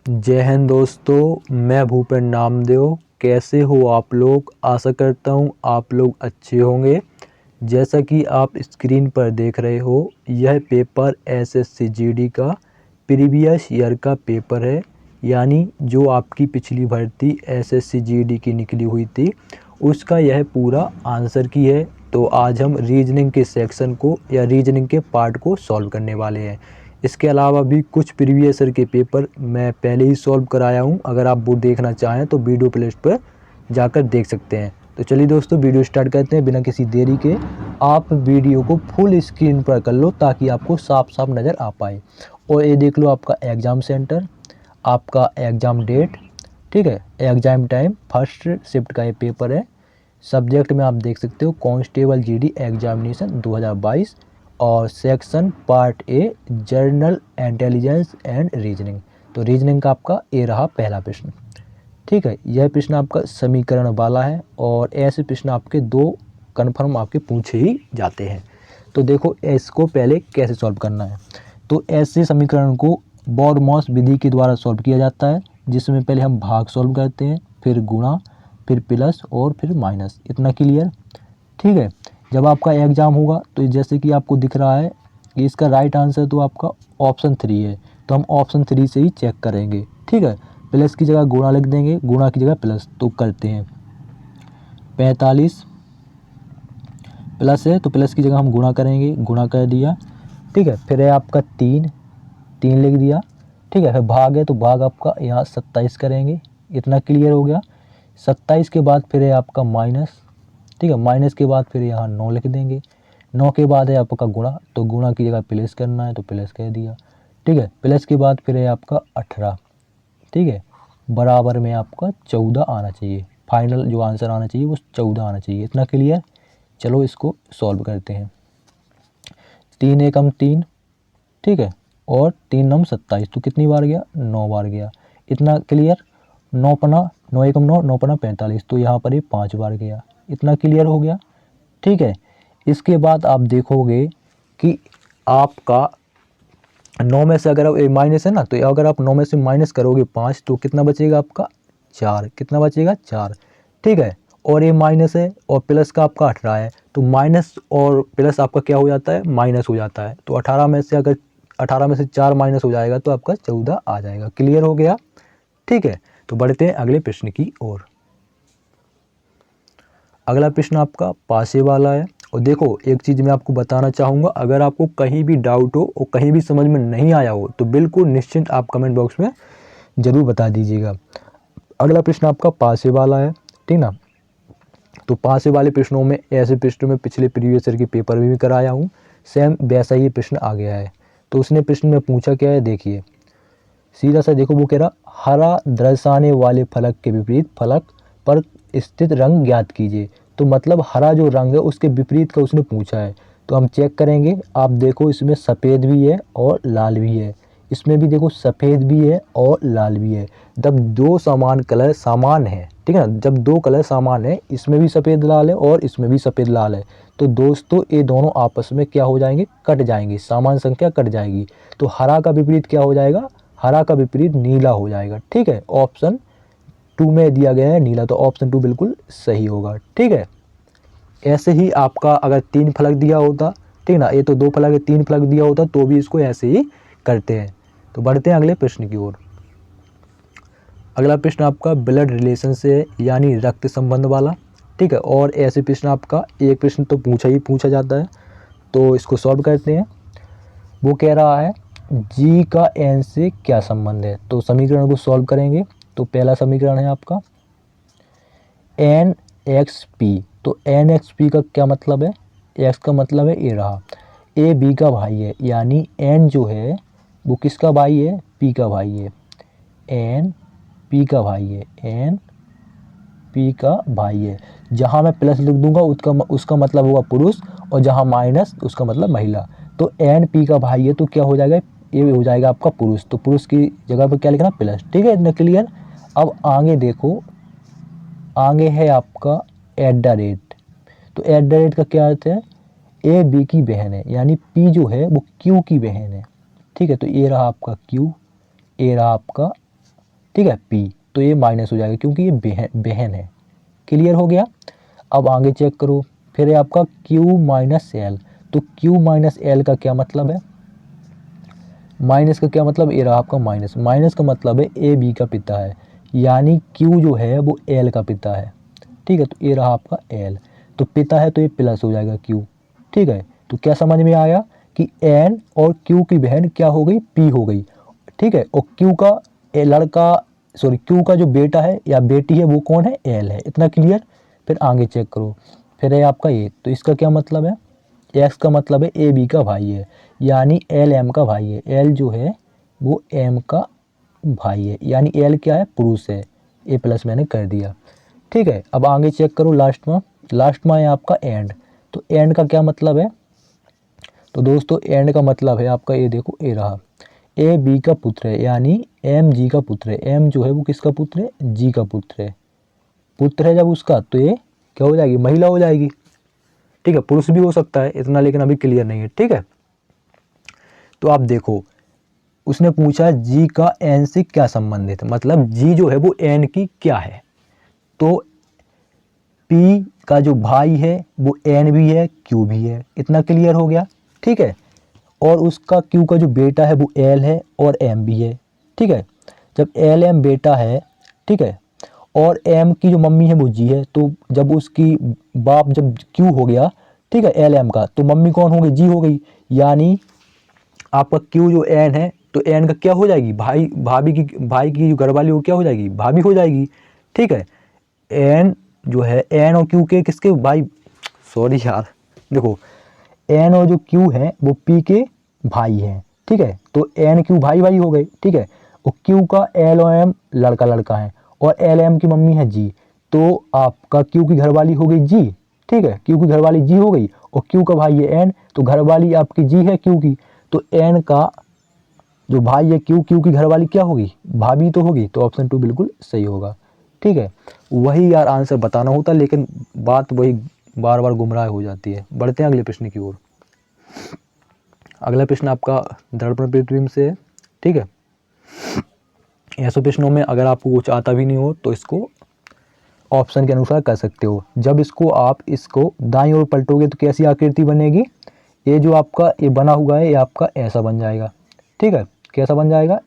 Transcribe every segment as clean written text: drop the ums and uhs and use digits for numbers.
जय हिंद दोस्तों, मैं भूपेन नामदेव। कैसे हो आप लोग? आशा करता हूँ आप लोग अच्छे होंगे। जैसा कि आप स्क्रीन पर देख रहे हो, यह पेपर एसएससी जीडी का प्रीवियस ईयर का पेपर है, यानी जो आपकी पिछली भर्ती एसएससी जीडी की निकली हुई थी उसका यह पूरा आंसर की है। तो आज हम रीजनिंग के सेक्शन को या रीजनिंग के पार्ट को सॉल्व करने वाले हैं। इसके अलावा भी कुछ प्रीवियस ईयर के पेपर मैं पहले ही सॉल्व कराया हूँ। अगर आप वो देखना चाहें तो वीडियो प्लेलिस्ट पर जाकर देख सकते हैं। तो चलिए दोस्तों, वीडियो स्टार्ट करते हैं बिना किसी देरी के। आप वीडियो को फुल स्क्रीन पर कर लो ताकि आपको साफ साफ नज़र आ पाए। और ये देख लो आपका एग्ज़ाम सेंटर, आपका एग्ज़ाम डेट, ठीक है, एग्ज़ाम टाइम, फर्स्ट शिफ्ट का ये पेपर है। सब्जेक्ट में आप देख सकते हो कांस्टेबल जीडी एग्जामिनेशन 2022 और section part A journal intelligence and reasoning. तो रीजनिंग का आपका ए रहा पहला प्रश्न, ठीक है। यह प्रश्न आपका समीकरण वाला है और ऐसे प्रश्न आपके दो कन्फर्म आपके पूछे ही जाते हैं। तो देखो इसको पहले कैसे सॉल्व करना है। तो ऐसे समीकरण को बॉड-मॉस विधि के द्वारा सॉल्व किया जाता है, जिसमें पहले हम भाग सॉल्व करते हैं, फिर गुणा, फिर प्लस और फिर माइनस। इतना क्लियर, ठीक है। जब आपका एग्ज़ाम होगा तो जैसे कि आपको दिख रहा है कि इसका राइट आंसर तो आपका ऑप्शन 3 है, तो हम ऑप्शन 3 से ही चेक करेंगे, ठीक है। प्लस की जगह गुणा लिख देंगे, गुणा की जगह प्लस। तो करते हैं 45 प्लस है तो प्लस की जगह हम गुणा करेंगे, गुणा कर दिया, ठीक है। फिर है आपका 3 लिख दिया, ठीक है। फिर भाग है तो भाग आपका यहाँ 27 करेंगे। इतना क्लियर हो गया। 27 के बाद फिर है आपका माइनस, ठीक है। माइनस के बाद फिर यहाँ 9 लिख देंगे। 9 के बाद है आपका गुणा, तो गुणा की जगह प्लस करना है तो प्लस कह दिया, ठीक है। प्लस के बाद फिर है आपका 18, ठीक है। बराबर में आपका 14 आना चाहिए। फाइनल जो आंसर आना चाहिए वो 14 आना चाहिए। इतना क्लियर। चलो इसको सॉल्व करते हैं। 3 एकम 3, ठीक है, और 3 नम 27, तो कितनी बार गया? 9 बार गया। इतना क्लियर। 9 पना 9 एकम 9, 9 पना 45, तो यहाँ पर ये 5 बार गया। इतना क्लियर हो गया, ठीक है। इसके बाद आप देखोगे कि आपका 9 में से अगर माइनस है ना, तो अगर आप 9 में से माइनस करोगे 5 तो कितना बचेगा आपका? 4। कितना बचेगा? 4, ठीक है। और ये माइनस है और प्लस का आपका 18 है, तो माइनस और प्लस आपका क्या हो जाता है? माइनस हो जाता है। तो 18 में से अगर 18 में से 4 माइनस हो जाएगा तो आपका 14 आ जाएगा। क्लियर हो गया, ठीक है। तो बढ़ते हैं अगले प्रश्न की ओर। अगला प्रश्न आपका पासे वाला है। और देखो एक चीज़ मैं आपको बताना चाहूँगा, अगर आपको कहीं भी डाउट हो और कहीं भी समझ में नहीं आया हो तो बिल्कुल निश्चिंत आप कमेंट बॉक्स में ज़रूर बता दीजिएगा। अगला प्रश्न आपका पासे वाला है, ठीक ना। तो पासे वाले प्रश्नों में ऐसे प्रश्नों में पिछले प्रीवियस ईयर के पेपर में भी कराया हूँ, सेम वैसा ही प्रश्न आ गया है। तो उसने प्रश्न में पूछा क्या है, देखिए सीधा सा देखो। वो कह रहा हरा दर्शाने वाले फलक के विपरीत फलक पर स्थित रंग ज्ञात कीजिए। तो मतलब हरा जो रंग है उसके विपरीत का उसने पूछा है। तो हम चेक करेंगे। आप देखो इसमें सफ़ेद भी है और लाल भी है। इसमें भी देखो सफ़ेद भी है और लाल भी है। जब दो समान कलर समान है, ठीक है ना, जब दो कलर समान है, इसमें भी सफ़ेद लाल है और इसमें भी सफ़ेद लाल है, तो दोस्तों ये दोनों आपस में क्या हो जाएंगे? कट जाएंगे, समान संख्या कट जाएगी। तो हरा का विपरीत क्या हो जाएगा? हरा का विपरीत नीला हो जाएगा, ठीक है। ऑप्शन 2 में दिया गया है नीला, तो ऑप्शन 2 बिल्कुल सही होगा, ठीक है। ऐसे ही आपका अगर 3 फलक दिया होता, ठीक ना, ये तो 2 फलक है, 3 फलक दिया होता तो भी इसको ऐसे ही करते हैं। तो बढ़ते हैं अगले प्रश्न की ओर। अगला प्रश्न आपका ब्लड रिलेशन से है, यानी रक्त संबंध वाला, ठीक है। और ऐसे प्रश्न आपका एक प्रश्न तो पूछा जाता है, तो इसको सॉल्व करते हैं। वो कह रहा है जी का एन से क्या संबंध है। तो समीकरण को सॉल्व करेंगे। तो पहला समीकरण है आपका एन एक्स पी। तो एन एक्स पी का क्या मतलब है? एक्स का मतलब है ए रहा, ए बी का भाई है, यानी एन जो है वो किसका भाई है? पी का भाई है। एन पी का भाई है, एन पी का भाई है। जहाँ मैं प्लस लिख दूंगा उसका मतलब होगा पुरुष, और जहाँ माइनस उसका मतलब महिला। तो एन पी का भाई है तो क्या हो जाएगा? ये हो जाएगा आपका पुरुष। तो पुरुष की जगह पर क्या लिखना? प्लस, ठीक है। इतना क्लियर। अब आगे देखो, आगे है आपका एट द रेट। तो एट द रेट का क्या अर्थ है? ए बी की बहन है, यानी पी जो है वो क्यू की बहन है, ठीक है। तो ये रहा आपका क्यू, ये रहा आपका ठीक है, P, तो ये माइनस हो जाएगा क्योंकि ये बहन है। क्लियर हो गया। अब आगे चेक करो, फिर है आपका Q माइनस एल। तो Q माइनस एल का क्या मतलब है, माइनस का क्या मतलब, ये रहा आपका माइनस, माइनस का मतलब है ए बी का पिता है, यानी Q जो है वो L का पिता है। ठीक है, तो ये रहा आपका L, तो पिता है तो ये प्लस हो जाएगा Q। ठीक है, तो क्या समझ में आया कि N और Q की बहन क्या हो गई, P हो गई। ठीक है, और Q का लड़का, सॉरी Q का जो बेटा है या बेटी है वो कौन है, L है। इतना क्लियर। फिर आगे चेक करो, फिर है आपका ये, तो इसका क्या मतलब है, एक्स का मतलब है ए बी का भाई है, यानी एल एम का भाई है। एल जो है वो एम का भाई है, यानी एल क्या है, पुरुष है। ए प्लस मैंने कर दिया। ठीक है, अब आगे चेक करो, लास्ट में है आपका एंड। तो एंड का क्या मतलब है, तो दोस्तों एंड का मतलब है आपका, ये देखो ए रहा, ए बी का पुत्र है, यानी एम जी का पुत्र है। एम जो है वो किसका पुत्र है, जी का पुत्र है। पुत्र है जब उसका, तो ये क्या हो जाएगी, महिला हो जाएगी। ठीक है, पुरुष भी हो सकता है, इतना लेकिन अभी क्लियर नहीं है। ठीक है, तो आप देखो, उसने पूछा जी का एन से क्या संबंधित है, मतलब जी जो है वो एन की क्या है। तो पी का जो भाई है वो एन भी है, क्यू भी है। इतना क्लियर हो गया। ठीक है, और उसका क्यू का जो बेटा है वो एल है और एम भी है। ठीक है, जब एल एम बेटा है, ठीक है, और एम की जो मम्मी है वो जी है, तो जब उसकी बाप जब क्यू हो गया, ठीक है, एल एम का, तो मम्मी कौन हो गई, जी हो गई। यानी आपका क्यू जो एन है, तो एन का क्या हो जाएगी, भाई की जो घरवाली वो क्या हो जाएगी, भाभी हो जाएगी। ठीक है, एन जो है, एन और क्यू के किसके भाई, सॉरी यार, देखो एन और जो क्यू है वो पी के भाई हैं। ठीक है, तो एन क्यू भाई भाई हो गए। ठीक है, और क्यू का एल और एम लड़का लड़का है, और एल एम की मम्मी है जी, तो आपका क्यू की घरवाली हो गई जी। ठीक है, क्यू की घरवाली जी हो गई, और क्यू का भाई है एन, तो घरवाली आपकी जी है क्यू की, तो एन का जो भाई है क्यू, क्यू की घरवाली क्या होगी, भाभी तो होगी, तो ऑप्शन 2 बिल्कुल सही होगा। ठीक है, वही यार आंसर बताना होता, लेकिन बात वही बार बार गुमराह हो जाती है। बढ़ते हैं अगले प्रश्न की ओर। अगला प्रश्न आपका दर्पण प्रतिबिंब से है। ठीक है, ऐसे प्रश्नों में अगर आपको कुछ आता भी नहीं हो तो इसको ऑप्शन के अनुसार कर सकते हो। जब इसको दाईं ओर पलटोगे तो कैसी आकृति बनेगी, ये जो आपका ये बना हुआ है ये आपका ऐसा बन जाएगा। ठीक है, कैसा बन जाएगा,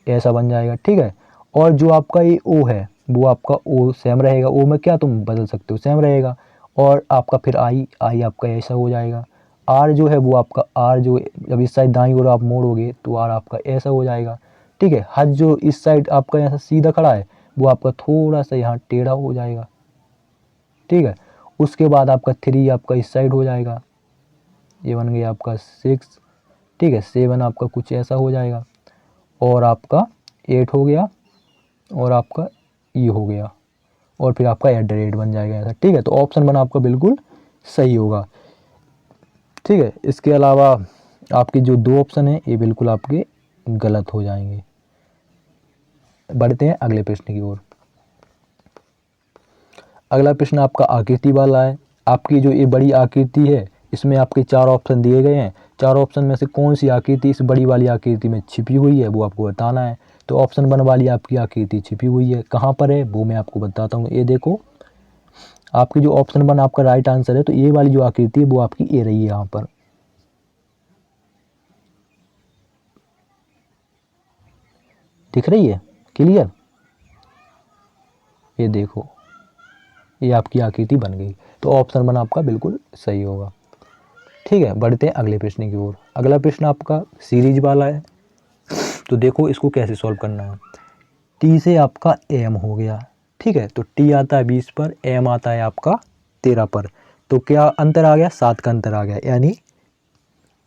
ऐसा बन जाएगा। ठीक है, और जो आपका ये ओ है वो आपका ओ सेम रहेगा, ओ में क्या तुम बदल सकते हो, सेम रहेगा। और आपका फिर आई आपका ऐसा हो जाएगा। आर जो है वो आपका, आर जो जब इस साइड दाईं ओर आप मोड़ोगे तो आर आपका ऐसा हो जाएगा। ठीक है, हज जो इस साइड आपका यहाँ सीधा खड़ा है वो आपका थोड़ा सा यहाँ टेढ़ा हो जाएगा। ठीक है, उसके बाद आपका 3 आपका इस साइड हो जाएगा, ये बन गया आपका 6। ठीक है, 7 आपका कुछ ऐसा हो जाएगा, और आपका 8 हो गया, और आपका ये हो गया, और फिर आपका @ बन जाएगा ऐसा। ठीक है, तो ऑप्शन 1 आपका बिल्कुल सही होगा। ठीक है, इसके अलावा आपके जो 2 ऑप्शन हैं ये बिल्कुल आपके गलत हो जाएंगे। बढ़ते हैं अगले प्रश्न की ओर। अगला प्रश्न आपका आकृति वाला है। आपकी जो ये बड़ी आकृति है इसमें आपके 4 ऑप्शन दिए गए हैं। 4 ऑप्शन में से कौन सी आकृति इस बड़ी वाली आकृति में छिपी हुई है वो आपको बताना है। तो ऑप्शन 1 वाली आपकी आकृति छिपी हुई है, कहाँ पर है वो मैं आपको बताता हूँ। ये देखो, आपकी जो ऑप्शन 1 आपका राइट आंसर है, तो ये वाली जो आकृति है वो आपकी ये रही है यहाँ पर। दिख रही है, क्लियर, ये देखो, ये आपकी आकृति बन गई। तो ऑप्शन 1 आपका बिल्कुल सही होगा। ठीक है, बढ़ते हैं अगले प्रश्न की ओर। अगला प्रश्न आपका सीरीज वाला है। तो देखो इसको कैसे सॉल्व करना है। टी से आपका एम हो गया। ठीक है, तो टी आता है 20 पर, एम आता है आपका 13 पर। तो क्या अंतर आ गया, 7 का अंतर आ गया, यानी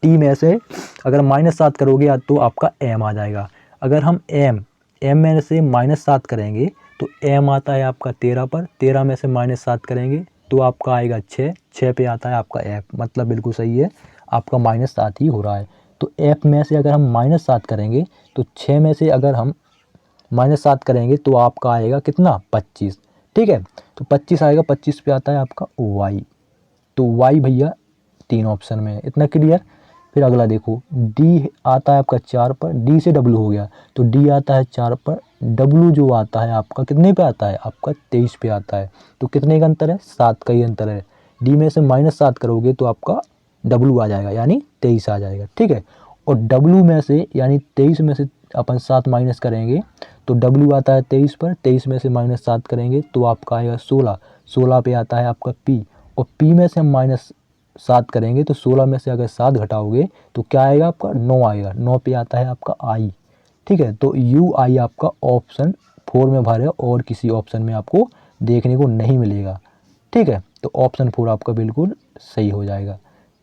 टी में से अगर -7 करोगे तो आपका एम आ जाएगा। अगर हम एम में से -7 करेंगे तो एम आता है आपका 13 पर, 13 में से -7 करेंगे तो आपका आएगा 6 पे आता है आपका एफ, मतलब बिल्कुल सही है, आपका -7 ही हो रहा है। तो एफ में से अगर हम -7 करेंगे तो 6 में से अगर हम -7 करेंगे तो आपका आएगा कितना, 25। ठीक है, तो 25 आएगा, 25 पे आता है आपका वाई। तो वाई भैया 3 ऑप्शन में है। इतना क्लियर। फिर अगला देखो डी आता है आपका 4 पर, डी से डब्लू हो गया तो डी आता है 4 पर, डब्लू जो आता है आपका कितने पे आता है, आपका 23 पे आता है। तो कितने का अंतर है, 7 का ही अंतर है। डी में से -7 करोगे तो आपका डब्लू आ जाएगा यानी 23 आ जाएगा, ठीक है। और डब्लू में से यानी 23 में से अपन 7 माइनस करेंगे तो डब्लू आता है 23 पर, 23 में से -7 करेंगे तो आपका आएगा 16, 16 पे आता है आपका पी, और पी में से हम -7 करेंगे तो 16 में से अगर 7 घटाओगे तो क्या आएगा आपका 9 आएगा, 9 पे आता है आपका आई, ठीक है। तो यू आई आपका ऑप्शन 4 में भरे और किसी ऑप्शन में आपको देखने को नहीं मिलेगा, ठीक है। तो ऑप्शन 4 आपका बिल्कुल सही हो जाएगा,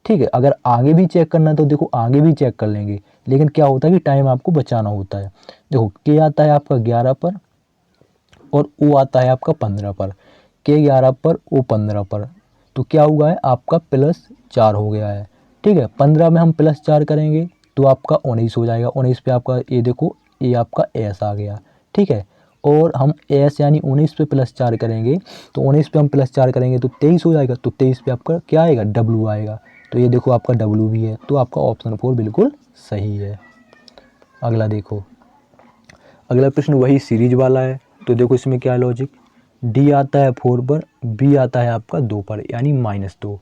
ठीक है। अगर आगे भी चेक करना है तो देखो आगे भी चेक कर लेंगे, लेकिन क्या होता है कि टाइम आपको बचाना होता है। देखो के आता है आपका 11 पर और ओ आता है आपका 15 पर, के 11 पर ओ 15 पर, तो क्या हुआ है आपका +4 हो गया है, ठीक है। 15 में हम +4 करेंगे तो आपका 19 हो जाएगा, 19 पे आपका ये देखो ये आपका एस आ गया, ठीक है। और हम एस यानी 19 पे +4 करेंगे तो 19 पे हम +4 करेंगे तो 23 हो जाएगा, तो 23 पे आपका क्या आएगा डब्लू आएगा, तो ये देखो आपका डब्लू भी है, तो आपका ऑप्शन 4 बिल्कुल सही है। अगला देखो, अगला प्रश्न वही सीरीज वाला है, तो देखो इसमें क्या लॉजिक, डी आता है 4 पर, बी आता है आपका 2 पर यानी -2,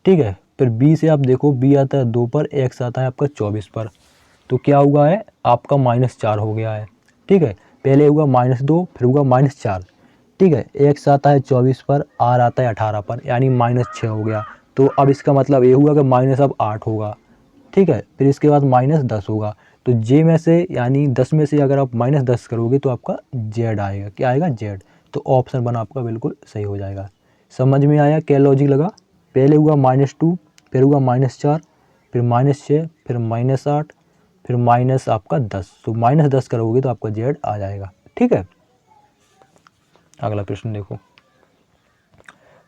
ठीक है। फिर बी से आप देखो बी आता है 2 पर, एक्स आता है आपका 24 पर, तो क्या हुआ है आपका -4 हो गया है, ठीक है। पहले हुआ -2 फिर हुआ -4, ठीक है। एक्स आता है 24 पर, आर आता है 18 पर यानी -6 हो गया। तो अब इसका मतलब ये हुआ कि माइनस अब 8 होगा, ठीक है। फिर इसके बाद -10 होगा, तो जे में से यानी 10 में से अगर आप -10 करोगे तो आपका जेड आएगा, क्या आएगा जेड। तो ऑप्शन 1 आपका बिल्कुल सही हो जाएगा। समझ में आया क्या लॉजिक लगा, पहले हुआ -2 फिर हुआ -4 फिर -6 फिर -8 फिर माइनस आपका 10, तो -10 करोगे तो आपका जेड आ जाएगा, ठीक है। अगला प्रश्न देखो,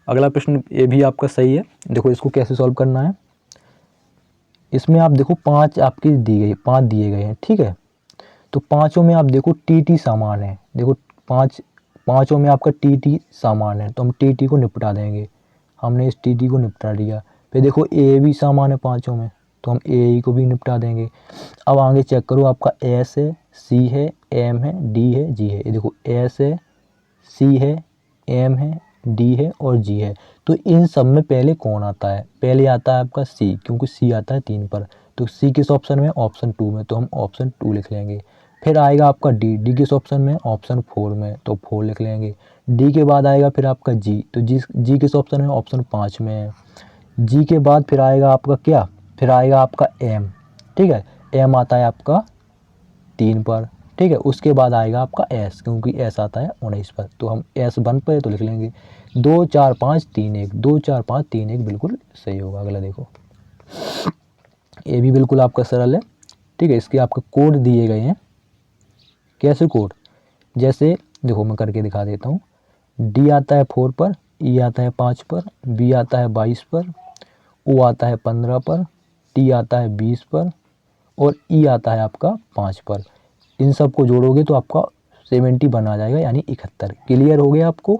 अगला प्रश्न ये भी आपका सही है। देखो इसको कैसे सॉल्व करना है, इसमें आप देखो 5 आपकी दी गई, 5 दिए गए हैं, ठीक है। तो पाँचों में आप देखो टी सामान है, देखो पाँचों में आपका टी सामान है तो हम टी को निपटा देंगे, हमने इस टी को निपटा दिया। फिर देखो ए भी सामान है पाँचों में तो हम ए को भी निपटा देंगे। अब आगे चेक करो, आपका एस है, सी है, एम है, डी है, जी है। ये देखो एस है, सी है, एम है, डी है और जी है। तो इन सब में पहले कौन आता है, पहले आता है आपका सी, क्योंकि सी आता है 3 पर, तो सी किस ऑप्शन में, ऑप्शन 2 में, तो हम ऑप्शन 2 लिख लेंगे। फिर आएगा आपका डी, डी किस ऑप्शन में, ऑप्शन 4 में, तो 4 लिख लेंगे। डी के बाद आएगा फिर आपका जी, तो जी किस ऑप्शन में, ऑप्शन 5 में है। जी के बाद फिर आएगा आपका क्या, फिर आएगा आपका एम, ठीक है। एम आता है आपका 3 पर, ठीक है। उसके बाद आएगा आपका एस, क्योंकि एस आता है 19 पर, तो हम एस 1 पर तो लिख लेंगे 2 4 5 3 1, 2 4 5 3 1 बिल्कुल सही होगा। अगला देखो, ये भी बिल्कुल आपका सरल है, ठीक है। इसके आपके कोड दिए गए हैं, कैसे कोड, जैसे देखो मैं करके दिखा देता हूँ। डी आता है 4 पर, ई आता है 5 पर, बी आता है 22 पर, ओ आता है 15 पर, टी आता है 20 पर और ई आता है आपका 5 पर। इन सब को जोड़ोगे तो आपका 70 बना जाएगा यानी 71। क्लियर हो गया आपको,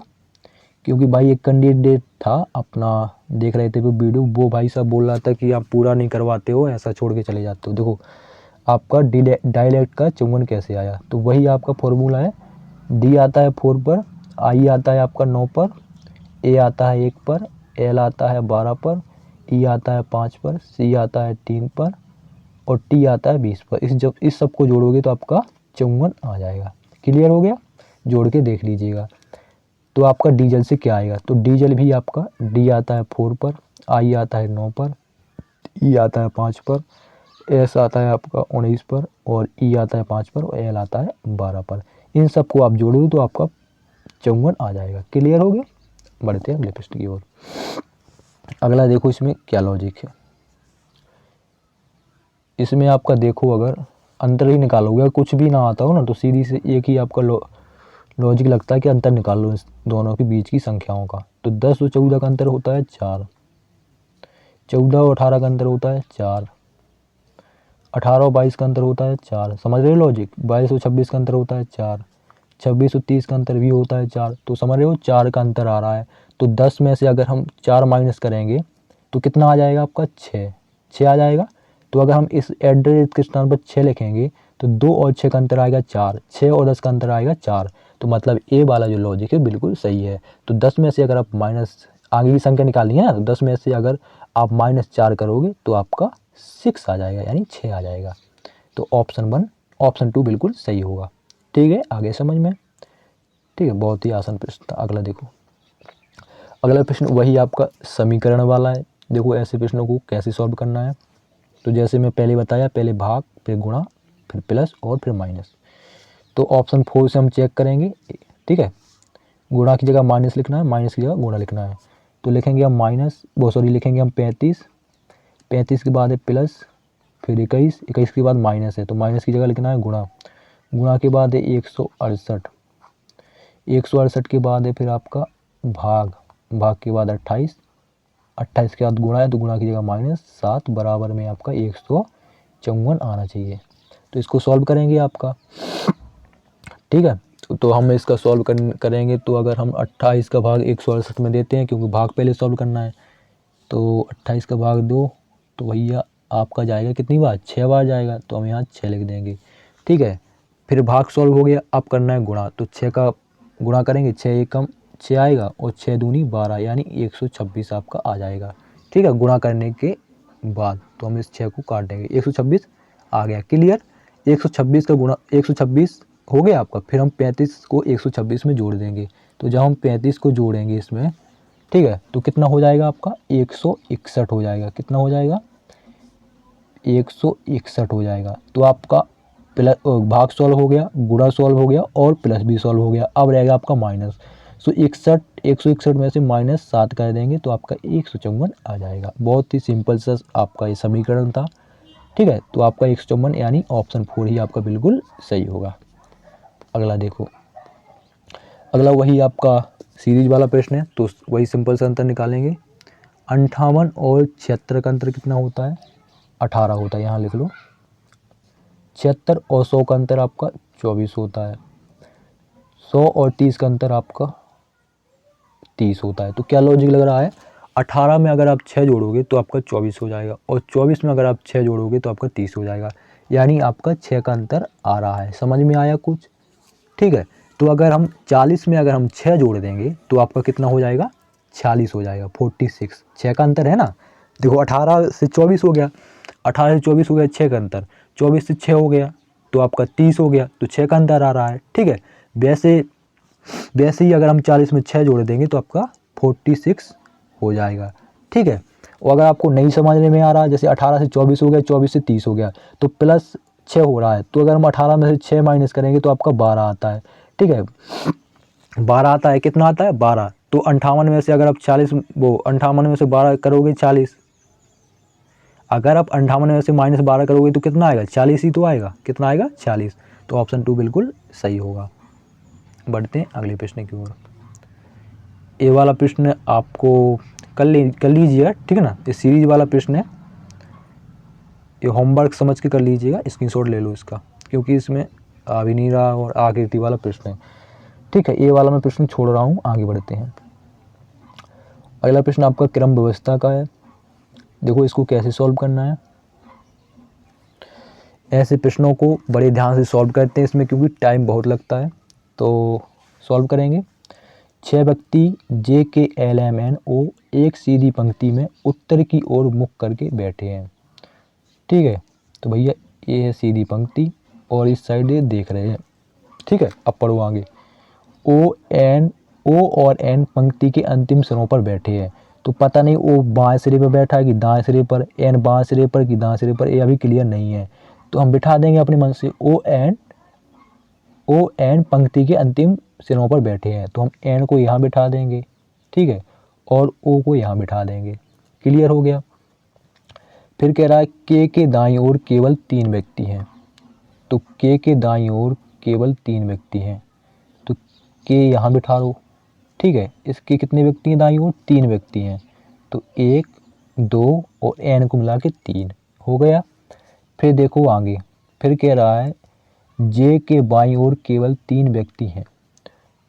क्योंकि भाई एक कैंडिडेट था अपना देख रहे थे वो वीडियो, वो भाई साहब बोल रहा था कि आप पूरा नहीं करवाते हो, ऐसा छोड़ के चले जाते हो। देखो आपका डायलेक्ट का चुंबन कैसे आया, तो वही आपका फॉर्मूला है। डी आता है 4 पर, आई आता है आपका 9 पर, ए आता है 1 पर, एल आता है 12 पर, ई आता है 5 पर, सी आता है 3 पर और टी आता है 20 पर। इस सब को जोड़ोगे तो आपका 54 आ जाएगा। क्लियर हो गया, जोड़ के देख लीजिएगा। तो आपका डीजल से क्या आएगा, तो डीजल भी आपका डी आता है 4 पर, आई आता है 9 पर, ई आता है 5 पर, एस आता है आपका 19 पर और ई आता है 5 पर और एल आता है 12 पर। इन सब को आप जोड़ो तो आपका 54 आ जाएगा। क्लियर हो गया, बढ़ते हैं अगले प्रश्न की ओर। अगला देखो इसमें क्या लॉजिक है, इसमें आपका देखो अगर अंतर ही निकालोगे, कुछ भी ना आता हो ना तो सीधी से एक ही आपका लॉजिक लगता है कि अंतर निकाल लो इस दोनों के बीच की संख्याओं का। तो 10 और 14 का अंतर होता है 4, 14 और 18 का अंतर होता है 4, 18 और 22 का अंतर होता है 4। समझ रहे हो लॉजिक, 22 और 26 का अंतर होता है 4, 26 और 30 का अंतर भी होता है 4। तो समझ रहे हो 4 का अंतर आ रहा है, तो 10 में से अगर हम 4 माइनस करेंगे तो कितना आ जाएगा आपका 6 आ जाएगा। तो अगर हम इस एड्रेस के स्थान पर 6 लिखेंगे तो 2 और 6 का अंतर आएगा 4, 6 और 10 का अंतर आएगा 4। तो मतलब ए वाला जो लॉजिक है बिल्कुल सही है। तो 10 में से अगर आप माइनस आगे की संख्या निकालनी है ना, तो 10 में से अगर आप -4 करोगे तो आपका 6 आ जाएगा, यानी 6 आ जाएगा। तो ऑप्शन 2 बिल्कुल सही होगा। ठीक है, आगे समझ में। ठीक है, बहुत ही आसान प्रश्न था। अगला देखो, अगला प्रश्न वही आपका समीकरण वाला है। देखो ऐसे प्रश्नों को कैसे सॉल्व करना है। तो जैसे मैं पहले बताया, पहले भाग, फिर गुणा, फिर प्लस और फिर माइनस। तो ऑप्शन 4 से हम चेक करेंगे। ठीक है, गुणा की जगह माइनस लिखना है, माइनस की जगह गुणा लिखना है। तो लिखेंगे हम लिखेंगे हम 35, 35 के बाद है प्लस, फिर 21, 21 के बाद माइनस है, तो माइनस की जगह लिखना है गुणा, गुणा के बाद है 168, 168 के बाद है फिर आपका भाग, भाग के बाद 28, 28 के बाद गुणा है, तो गुणा की जगह -7 बराबर में आपका 154 आना चाहिए। तो इसको सॉल्व करेंगे आपका। ठीक है, तो हम इसका सॉल्व करेंगे। तो अगर हम 28 का भाग 168 में देते हैं, क्योंकि भाग पहले सॉल्व करना है, तो 28 का भाग 2, तो भैया आपका जाएगा कितनी बार, 6 बार जाएगा। तो हम यहाँ 6 लिख देंगे। ठीक है, फिर भाग सॉल्व हो गया, अब करना है गुणा। तो 6 का गुणा करेंगे, 6 एकम 6 आएगा और 6 दूनी 12, यानी 126 आपका आ जाएगा। ठीक है, गुणा करने के बाद तो हम इस 6 को काट देंगे, 126 आ गया। क्लियर, 126 का गुणा 126 हो गया आपका। फिर हम 35 को 126 में जोड़ देंगे। तो जब हम 35 को जोड़ेंगे इसमें, ठीक है, तो कितना हो जाएगा आपका 161 हो जाएगा। कितना हो जाएगा, 161 हो जाएगा। तो आपका प्लस भाग सॉल्व हो गया, गुणा सॉल्व हो गया और प्लस भी सॉल्व हो गया। अब रहेगा आपका माइनस। सो 161 में से -7 कर देंगे तो आपका 154 आ जाएगा। बहुत ही सिंपल सा आपका ये समीकरण था। ठीक है, तो आपका 154 यानी ऑप्शन 4 ही आपका बिल्कुल सही होगा। अगला देखो, अगला वही आपका सीरीज वाला प्रश्न है। तो वही सिंपल सा अंतर निकालेंगे। 58 और 76 का अंतर कितना होता है, 18 होता है। यहाँ लिख लो, 76 और 100 का अंतर आपका 24 होता है। 100 और 30 का अंतर आपका 30 होता है। तो क्या लॉजिक लग रहा है, 18 में अगर आप 6 जोड़ोगे तो आपका 24 हो जाएगा, और 24 में अगर आप 6 जोड़ोगे तो आपका 30 हो जाएगा, यानी आपका 6 का अंतर आ रहा है। समझ में आया कुछ। ठीक है, तो अगर हम 40 में अगर हम 6 जोड़ देंगे तो आपका कितना हो जाएगा, 46 हो जाएगा, 46। 6 का अंतर है ना। देखो 18 से 24 हो गया, 18 से 24 हो गया 6 का अंतर, 24 से 6 हो गया तो आपका 30 हो गया, तो 6 का अंतर आ रहा है। ठीक है, वैसे ही अगर हम 40 में 6 जोड़ देंगे तो आपका 46 हो जाएगा। ठीक है, और अगर आपको नहीं समझने में आ रहा है, जैसे 18 से 24 हो गया, 24 से 30 हो गया, तो प्लस 6 हो रहा है, तो अगर हम 18 में से 6 माइनस करेंगे तो आपका 12 आता है। ठीक है, 12 आता है। कितना आता है, 12। तो 58 में से अगर आप 58 में से 12 करोगे 40, अगर आप 58 में से -12 करोगे तो कितना आएगा, 40 ही तो आएगा। कितना आएगा, 40। तो ऑप्शन 2 बिल्कुल सही होगा। बढ़ते हैं अगले प्रश्न की ओर। ये वाला प्रश्न आपको कर लीजिएगा। ठीक है ना, ये सीरीज वाला प्रश्न है, ये होमवर्क समझ के कर लीजिएगा, स्क्रीनशॉट ले लो इसका, क्योंकि इसमें अभिनीरा और आकृति वाला प्रश्न है। ठीक है, ये वाला मैं प्रश्न छोड़ रहा हूँ, आगे बढ़ते हैं। अगला प्रश्न आपका क्रम व्यवस्था का है। देखो इसको कैसे सॉल्व करना है। ऐसे प्रश्नों को बड़े ध्यान से सॉल्व करते हैं इसमें, क्योंकि टाइम बहुत लगता है। तो सॉल्व करेंगे। 6 व्यक्ति जे के एल एम एन ओ एक सीधी पंक्ति में उत्तर की ओर मुख करके बैठे हैं। ठीक है, तो भैया ये है सीधी पंक्ति और इस साइड ये देख रहे हैं। ठीक है, अब पढ़ो आगे। ओ और एन पंक्ति के अंतिम सिरों पर बैठे हैं। तो पता नहीं ओ बाएं सिरे पर बैठा है कि दाएं सिरे पर, एन बाएं सिरे पर कि दाएं सिरे पर, ये अभी क्लियर नहीं है। तो हम बिठा देंगे अपने मन से, ओ एन पंक्ति के अंतिम सिरों पर बैठे हैं, तो हम एन को यहाँ बिठा देंगे। ठीक है, और ओ को यहाँ बिठा देंगे। क्लियर हो गया। फिर कह रहा है के दाईं ओर केवल 3 व्यक्ति हैं। तो के दाईं ओर केवल 3 व्यक्ति हैं, तो के यहाँ बिठा दो। ठीक है, इसके कितने व्यक्ति हैं दाईं ओर, 3 व्यक्ति हैं, तो 1 2 और एन को मिला के 3 हो गया। फिर देखो आगे, फिर कह रहा है जे के बाईं ओर केवल 3 व्यक्ति हैं।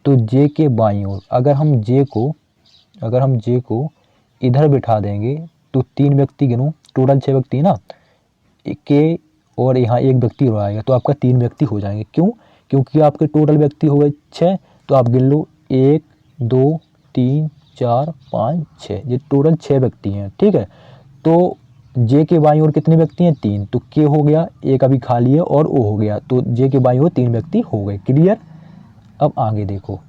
तो जे के बाईं ओर अगर हम जे को इधर बिठा देंगे तो 3 व्यक्ति गिनो, टोटल 6 व्यक्ति है ना, के और यहाँ एक व्यक्ति और आएगा तो आपका 3 व्यक्ति हो जाएंगे। क्यों? क्योंकि आपके टोटल व्यक्ति हो गए 6, तो आप गिन लो 1 2 3 4 5 6, ये टोटल 6 व्यक्ति हैं। ठीक है, तो जे के बाईं ओर कितने व्यक्ति हैं? 3, तो के हो गया, एक अभी खाली है और ओ हो गया, तो जे के बाईं ओर 3 व्यक्ति हो गए। क्लियर? अब आगे देखो,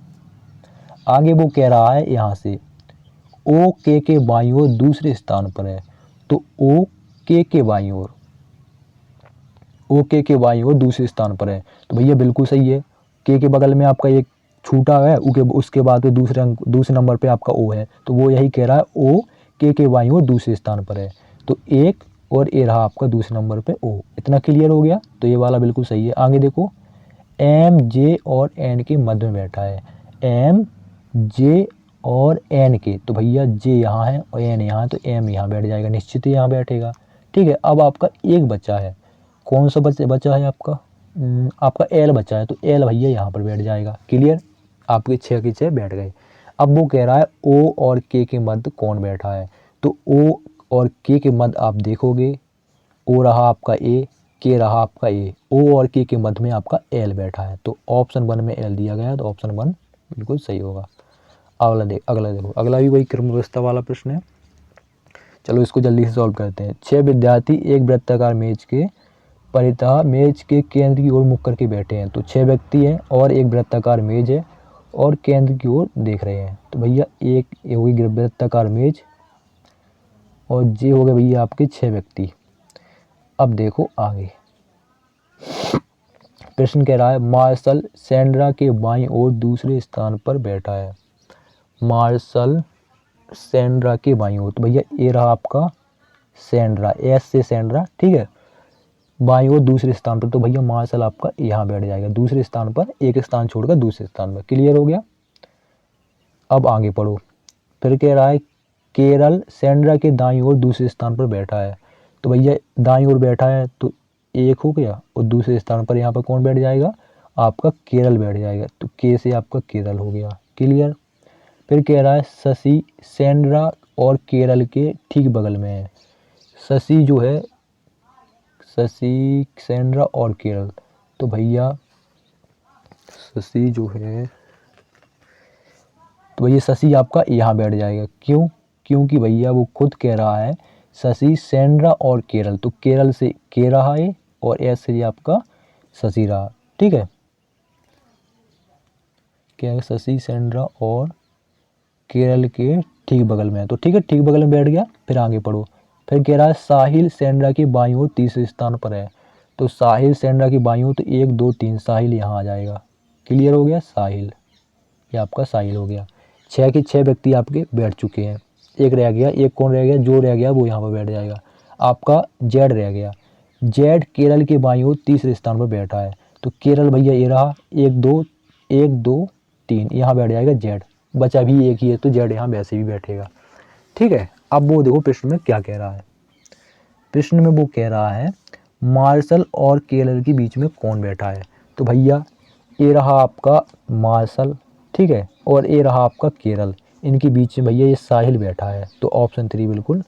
आगे वो कह रहा है यहाँ से ओ के बाईं ओर दूसरे स्थान पर है, तो ओ के बाईं ओर, ओ के बाईं ओर दूसरे स्थान पर है, तो भैया बिल्कुल सही है। के बगल में आपका एक छूटा है, उसके बाद दूसरे नंबर पे आपका ओ है, तो वो यही कह रहा है ओ के बाईं ओर दूसरे स्थान पर है, तो एक और ए रहा आपका दूसरे नंबर पे ओ। इतना क्लियर हो गया, तो ये वाला बिल्कुल सही है। आगे देखो, एम जे और एन के मध्य में बैठा है, एम जे और एन के, तो भैया जे यहाँ है और एन यहाँ है, तो एम यहाँ बैठ जाएगा, निश्चित ही यहाँ बैठेगा। ठीक है, अब आपका एक बचा है, कौन सा बचा है आपका? आपका एल बचा है, तो एल भैया यहाँ पर बैठ जाएगा। क्लियर? आपके 6 के 6 बैठ गए। अब वो कह रहा है ओ और के मध्य कौन बैठा है, तो ओ और के मध्य आप देखोगे, ओ रहा आपका ए, के रहा आपका ए, ओ और के मध्य में आपका एल बैठा है, तो ऑप्शन 1 में एल दिया गया है, तो ऑप्शन 1 बिल्कुल सही होगा। अगला देखो, अगला भी वही क्रम व्यवस्था वाला प्रश्न है। चलो इसको जल्दी से सॉल्व करते हैं। 6 विद्यार्थी एक वृत्ताकार मेज के परितः मेज के केंद्र की ओर मुख करके बैठे हैं, तो 6 व्यक्ति हैं और एक वृत्ताकार मेज है और केंद्र की ओर देख रहे हैं, तो भैया एक ये होगी वृत्ताकार मेज और ये हो गए भैया आपके 6 व्यक्ति। अब देखो आगे, प्रश्न कह रहा है मार्शल सैंड्रा के बाईं ओर दूसरे स्थान पर बैठा है, मार्शल सैंड्रा के बाईं ओर, तो भैया ये रहा आपका सैंड्रा, एस से सैंड्रा, ठीक है, बाईं ओर दूसरे स्थान पर, तो भैया मार्शल आपका यहाँ बैठ जाएगा दूसरे स्थान पर, एक स्थान छोड़कर दूसरे स्थान पर। क्लियर हो गया? अब आगे पढ़ो, फिर कह रहा है केरल सैंड्रा के दाईं ओर दूसरे स्थान पर बैठा है, तो भैया दाईं ओर बैठा है तो एक हो गया और दूसरे स्थान पर यहाँ पर कौन बैठ जाएगा? आपका केरल बैठ जाएगा, तो के से आपका केरल हो गया। क्लियर? फिर कह रहा है शशि सैंड्रा और केरल के ठीक बगल में है, शशि जो है, शशि सैंड्रा और केरल, तो भैया शशि जो है, तो भैया शशि आपका यहाँ बैठ जाएगा। क्यों? क्योंकि भैया वो खुद कह रहा है शशि सैंड्रा और केरल, तो केरल से के रहा है और एस से आपका शशि रहा। ठीक है, क्या है? शशि सैंड्रा और केरल के ठीक बगल में है, तो ठीक है, ठीक बगल में बैठ गया। फिर आगे पढ़ो, फिर कह रहा है साहिल सैंड्रा की बाईं ओर तीसरे स्थान पर है, तो साहिल सैंड्रा की बाईं ओर, तो 1 2 3 साहिल यहाँ आ जाएगा। क्लियर हो गया? साहिल, ये आपका साहिल हो गया। 6 के 6 व्यक्ति आपके बैठ चुके हैं, एक रह गया, एक कौन रह गया? जो रह गया वो यहाँ पर बैठ जाएगा, आपका जेड रह गया। जेड केरल के बाईं ओर तीसरे स्थान पर बैठा है, तो केरल भैया ये रहा, 1 2 3 यहाँ बैठ जाएगा जेड, बचा भी एक ही है, तो जेड यहाँ वैसे भी बैठेगा। ठीक है, अब वो देखो प्रश्न में क्या कह रहा है। प्रश्न में वो कह रहा है मार्शल और केरल के बीच में कौन बैठा है, तो भैया ये रहा आपका मार्शल, ठीक है, और ये रहा आपका केरल, इनके बीच में भैया ये साहिल बैठा है, तो ऑप्शन 3 बिल्कुल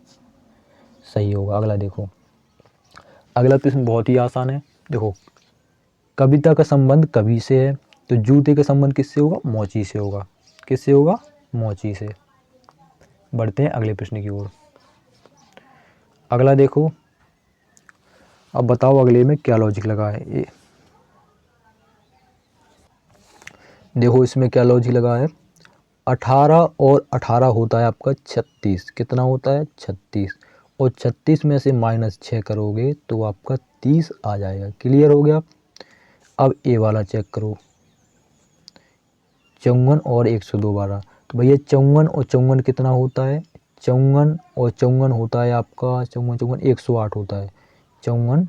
सही होगा। अगला देखो, अगला प्रश्न बहुत ही आसान है। देखो, कविता का संबंध कवि से है, तो जूते का संबंध किससे होगा? मोची से होगा। किससे होगा? मोची से। बढ़ते हैं अगले प्रश्न की ओर। अगला देखो, अब बताओ अगले में क्या लॉजिक लगा है। ये देखो इसमें क्या लॉजिक लगा है, 18 और 18 होता है आपका 36, कितना होता है? 36, और 36 में से -6 करोगे तो आपका 30 आ जाएगा। क्लियर हो गया? अब ए वाला चेक करो, 54 और 102 12, तो भैया 54 और 54 कितना होता है? 54 और 54 होता है आपका 54 108 होता है, 54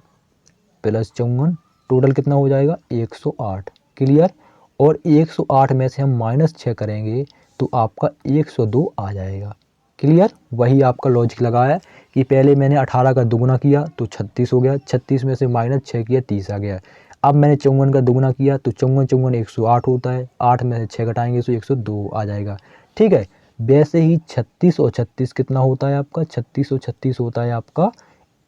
प्लस 54 टोटल कितना हो जाएगा? 108। क्लियर? और 108 में से हम -6 करेंगे तो आपका 102 आ जाएगा। क्लियर? वही आपका लॉजिक लगा है कि पहले मैंने 18 का दुगुना किया तो 36 हो गया, 36 में से -6 किया 30 आ गया। अब मैंने 54 का दुगुना किया तो 54 108 होता है, 8 में से 6 घटाएंगे तो 102 आ जाएगा। ठीक है, वैसे ही 36 और 36 कितना होता है आपका? 36 और 36 होता है आपका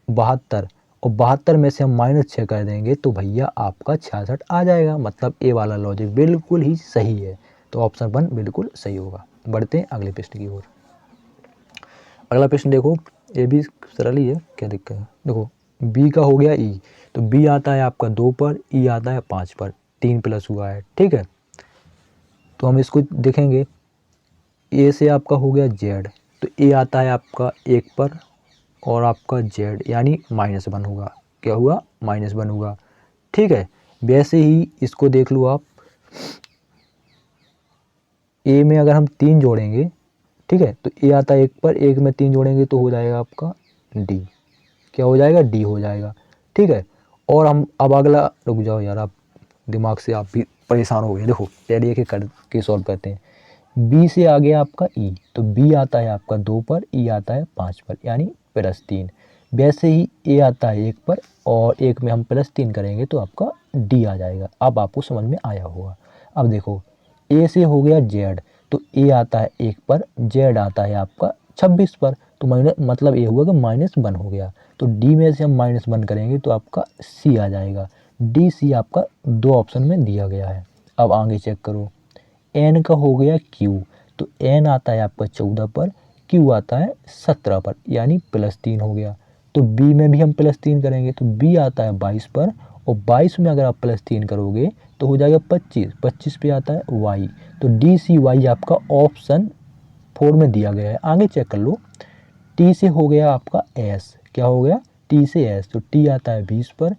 72, और 72 में से हम -6 कर देंगे तो भैया आपका 66 आ जाएगा। मतलब ए वाला लॉजिक बिल्कुल ही सही है। तो ऑप्शन 1 बिल्कुल सही होगा। बढ़ते हैं अगले प्रश्न की ओर। अगला प्रश्न देखो, ये भी सरल ही है, क्या दिक्कत है। देखो बी का हो गया ई, तो बी आता है आपका 2 पर, ई आता है 5 पर, 3 प्लस हुआ है, ठीक है। तो हम इसको देखेंगे, ए से आपका हो गया जेड, तो ए आता है आपका 1 पर और आपका जेड यानी -1 होगा। क्या हुआ? -1 होगा, ठीक है। वैसे ही इसको देख लो आप, ए में अगर हम 3 जोड़ेंगे, ठीक है, तो ए आता है 1 पर, 1 में 3 जोड़ेंगे तो हो जाएगा आपका डी। क्या हो जाएगा? डी हो जाएगा, ठीक है। और हम अब अगला, रुक जाओ यार, आप दिमाग से आप भी परेशान हो गए। देखो पहले एक एक करके सॉल्व करते हैं। बी से आ गया आपका ई, तो बी आता है आपका 2 पर, ई आता है 5 पर यानी +3। वैसे ही ए आता है 1 पर और 1 में हम +3 करेंगे तो आपका डी आ जाएगा। अब आपको समझ में आया होगा। अब देखो ए से हो गया जेड, तो ए आता है 1 पर, जेड आता है आपका 26 पर, तो मतलब ये हुआ कि -1 हो गया। तो डी में से हम -1 करेंगे तो आपका सी आ जाएगा। डी सी आपका 2 ऑप्शन में दिया गया है। अब आगे चेक करो, एन का हो गया क्यू, तो एन आता है आपका 14 पर, क्यू आता है 17 पर यानी +3 हो गया। तो बी में भी हम +3 करेंगे तो बी आता है 22 पर, और 22 में अगर आप +3 करोगे तो हो जाएगा 25, 25 पे आता है वाई। तो डी सी वाई आपका ऑप्शन 4 में दिया गया है। आगे चेक कर लो, टी से हो गया आपका एस, क्या हो गया? टी से एस, तो टी आता है 20 पर,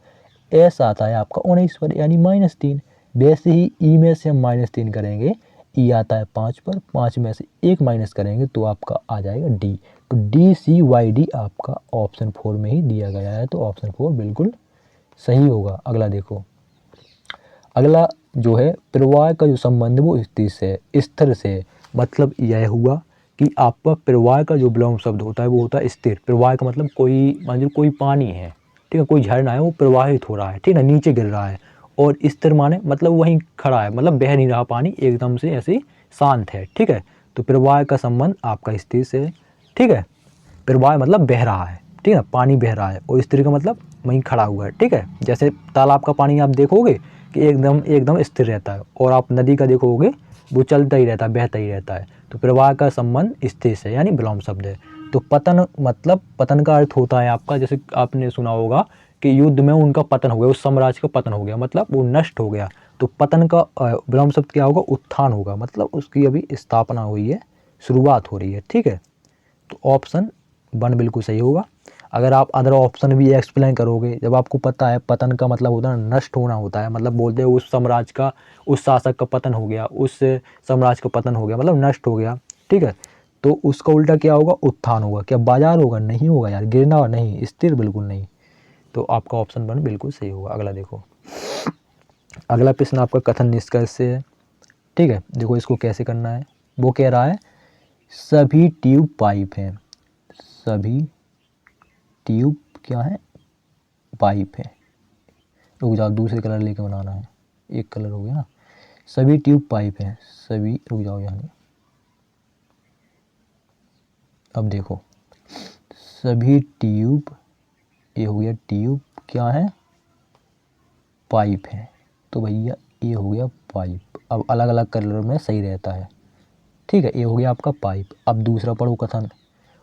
एस आता है आपका 19 पर यानी -3। वैसे ही ई में से हम -3 करेंगे, ई आता है 5 पर, 5 में से 1 माइनस करेंगे तो आपका आ जाएगा डी। तो डी सी वाई डी आपका ऑप्शन 4 में ही दिया गया है, तो ऑप्शन 4 बिल्कुल सही होगा। अगला देखो, अगला जो है प्रवाह का जो संबंध वो स्थिर से, मतलब यह हुआ कि आपका प्रवाह का जो विलोम शब्द होता है वो होता है स्थिर। प्रवाह का मतलब कोई, मान लीजिए कोई पानी है, ठीक है, कोई झरना है, वो प्रवाहित हो रहा है, ठीक है, नीचे गिर रहा है। और स्थिर माने मतलब वहीं खड़ा है, मतलब बह नहीं रहा पानी, एकदम से ऐसे शांत है, ठीक है। तो प्रवाह का संबंध आपका स्थिर से है, ठीक है। प्रवाह मतलब बह रहा है, ठीक है, पानी बह रहा है, और स्थिर का मतलब वहीं खड़ा हुआ है, ठीक है। जैसे तालाब का पानी आप देखोगे कि एकदम एकदम स्थिर रहता है, और आप नदी का देखोगे वो चलता ही रहता है, बहता ही रहता है। तो प्रवाह का संबंध स्थिर से यानी विलोम शब्द है। तो पतन मतलब, पतन का अर्थ होता है आपका, जैसे आपने सुना होगा कि युद्ध में उनका पतन हो गया, उस साम्राज्य का पतन हो गया, मतलब वो नष्ट हो गया। तो पतन का विलोम शब्द क्या होगा? उत्थान होगा, मतलब उसकी अभी स्थापना हुई है, शुरुआत हो रही है, ठीक है। तो ऑप्शन 1 बिल्कुल सही होगा। अगर आप अदर ऑप्शन भी एक्सप्लेन करोगे, जब आपको पता है पतन का मतलब होता है नष्ट होना होता है, मतलब बोलते हैं उस साम्राज्य का, उस शासक का पतन हो गया, उस साम्राज्य का पतन हो गया, मतलब नष्ट हो गया, ठीक है। तो उसका उल्टा क्या होगा? उत्थान होगा। क्या बाजार होगा? नहीं होगा यार, गिरना नहीं, स्थिर बिल्कुल नहीं। तो आपका ऑप्शन 1 बिल्कुल सही होगा। अगला देखो, अगला प्रश्न आपका कथन निष्कर्ष से है, ठीक है। देखो इसको कैसे करना है, वो कह रहा है सभी ट्यूब पाइप हैं, सभी ट्यूब क्या है? पाइप है। रुक जाओ, दूसरे कलर लेके बनाना है, एक कलर हो गया ना। सभी ट्यूब पाइप हैं, सभी, रुक जाओ यहाँ, अब देखो सभी ट्यूब, ये हो गया ट्यूब, क्या है? पाइप है। तो भैया ये हो गया पाइप। अब अलग अलग कलर में सही रहता है, ठीक है। ये हो गया आपका पाइप। अब दूसरा पढ़ो कथन,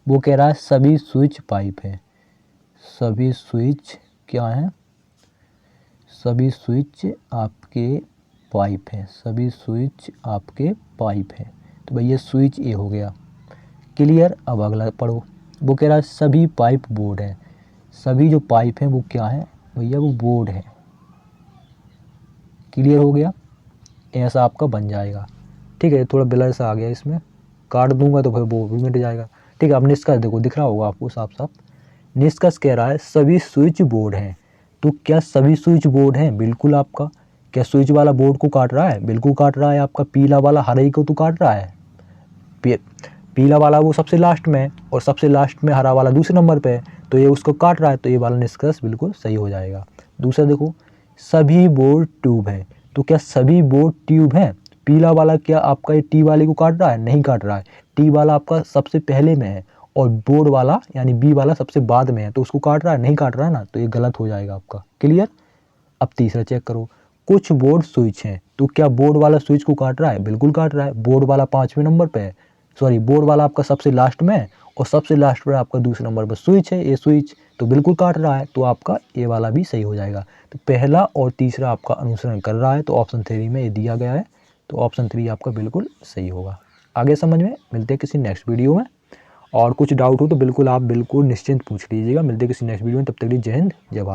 वो कह रहा है सभी स्विच पाइप है, सभी स्विच क्या है? सभी स्विच आपके पाइप हैं, सभी स्विच आपके पाइप हैं। तो भैया स्विच ए हो गया, क्लियर। अब अगला पढ़ो, वो कह रहा है सभी पाइप बोर्ड हैं, सभी जो पाइप हैं वो क्या है भैया? वो बोर्ड है, क्लियर हो गया। ऐसा आपका बन जाएगा, ठीक है। थोड़ा ब्लर सा आ गया, इसमें काट दूंगा तो फिर वो भी मिट जाएगा, ठीक है। अब निष्कर्ष देखो, दिख रहा होगा आपको साफ साफ। निष्कर्ष कह रहा है सभी स्विच बोर्ड हैं। तो क्या सभी स्विच बोर्ड हैं? बिल्कुल। आपका क्या स्विच वाला बोर्ड को काट रहा है? बिल्कुल काट रहा है। आपका पीला वाला हरे को तो काट रहा है, पीला वाला वो सबसे लास्ट में है, और सबसे लास्ट में हरा वाला दूसरे नंबर पे है, तो ये उसको काट रहा है, तो ये वाला निष्कर्ष बिल्कुल सही हो जाएगा। दूसरा देखो, सभी बोर्ड ट्यूब हैं। तो क्या सभी बोर्ड ट्यूब हैं? पीला वाला क्या आपका ये टी वाले को काट रहा है? नहीं काट रहा है। टी वाला आपका सबसे पहले में है, और बोर्ड वाला यानी बी वाला सबसे बाद में है, तो उसको काट रहा है, नहीं काट रहा है ना, तो ये गलत हो जाएगा आपका। क्लियर। अब तीसरा चेक करो, कुछ बोर्ड स्विच हैं, तो क्या बोर्ड वाला स्विच को काट रहा है? बिल्कुल काट रहा है। बोर्ड वाला 5वें नंबर पे है, सॉरी बोर्ड वाला आपका सबसे लास्ट में है और सबसे लास्ट पर आपका दूसरे नंबर पर स्विच है, ये स्विच तो बिल्कुल काट रहा है, तो आपका ये वाला भी सही हो जाएगा। तो पहला और तीसरा आपका अनुसरण कर रहा है, तो ऑप्शन 3 में ये दिया गया है, तो ऑप्शन 3 आपका बिल्कुल सही होगा। आगे समझ में। मिलते हैं किसी नेक्स्ट वीडियो में, और कुछ डाउट हो तो बिल्कुल आप बिल्कुल निश्चिंत पूछ लीजिएगा। मिलते हैं किसी नेक्स्ट वीडियो में, तब तक के लिए जय हिंद जय भारत।